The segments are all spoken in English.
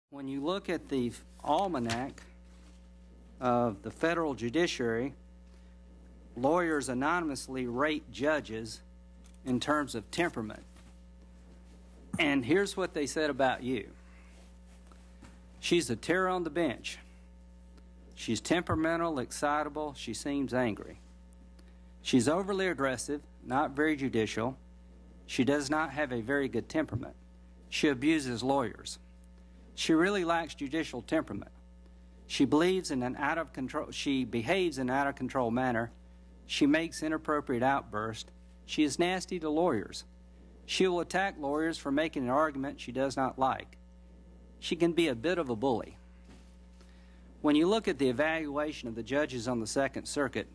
When you look at the almanac of the federal judiciary, lawyers anonymously rate judges in terms of temperament. And here's what they said about you. She's a terror on the bench. She's temperamental, excitable, she seems angry. She's overly aggressive, not very judicial. She does not have a very good temperament. She abuses lawyers. She really lacks judicial temperament. She behaves in an out-of-control manner. She makes inappropriate outbursts. She is nasty to lawyers. She will attack lawyers for making an argument she does not like. She can be a bit of a bully. When you look at the evaluation of the judges on the Second Circuit,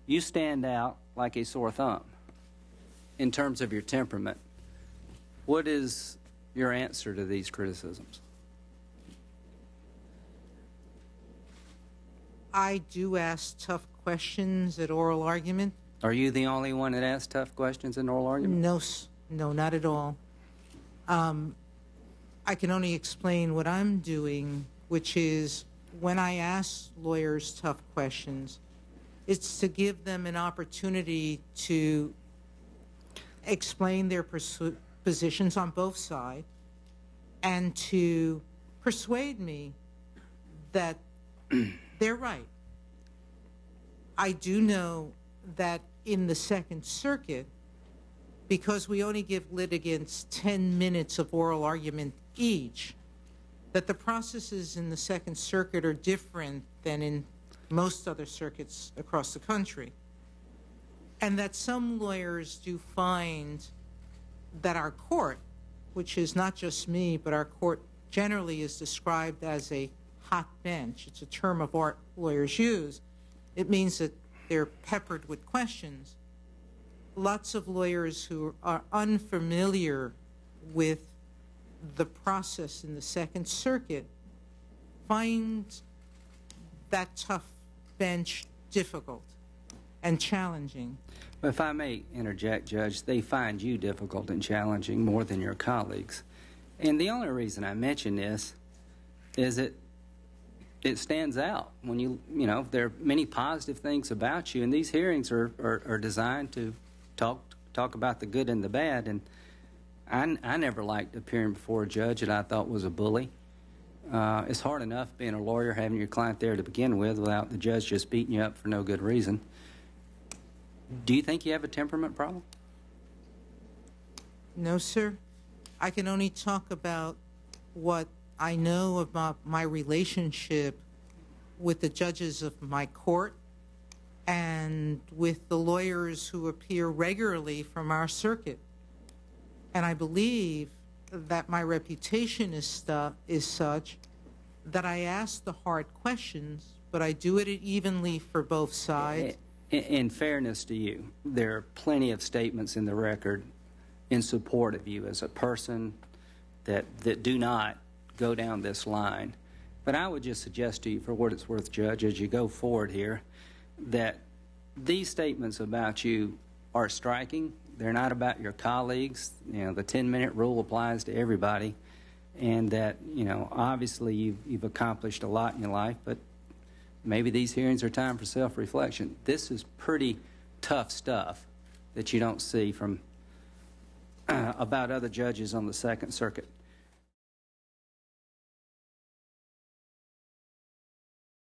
you stand out like a sore thumb in terms of your temperament. What is your answer to these criticisms? I do ask tough questions at oral argument. Are you the only one that asks tough questions in oral argument? No, not at all. I can only explain what I'm doing, which is when I ask lawyers tough questions, it's to give them an opportunity to explain their positions on both sides and to persuade me that they're right. I do know that in the Second Circuit, because we only give litigants 10 minutes of oral argument each, that the processes in the Second Circuit are different than in most other circuits across the country. And that some lawyers do find that our court, which is not just me, but our court generally is described as a hot bench. It's a term of art lawyers use. It means that they're peppered with questions. Lots of lawyers who are unfamiliar with the process in the Second Circuit find that tough bench difficult and challenging. If I may interject, Judge, they find you difficult and challenging more than your colleagues. And the only reason I mention this is that it stands out when you know, there are many positive things about you, and these hearings are designed to talk about the good and the bad. And I never liked appearing before a judge that I thought was a bully. It's hard enough being a lawyer, having your client there to begin with without the judge just beating you up for no good reason. Do you think you have a temperament problem? No, sir. I can only talk about what I know about my relationship with the judges of my court and with the lawyers who appear regularly from our circuit. And I believe that my reputation is such that I ask the hard questions, but I do it evenly for both sides. In fairness to you, there are plenty of statements in the record in support of you as a person that do not go down this line. But I would just suggest to you, for what it's worth, Judge, as you go forward here, that these statements about you are striking. They're not about your colleagues. You know, the 10-minute rule applies to everybody. And that, you know, obviously you've accomplished a lot in your life, but maybe these hearings are time for self-reflection. This is pretty tough stuff that you don't see from about other judges on the Second Circuit.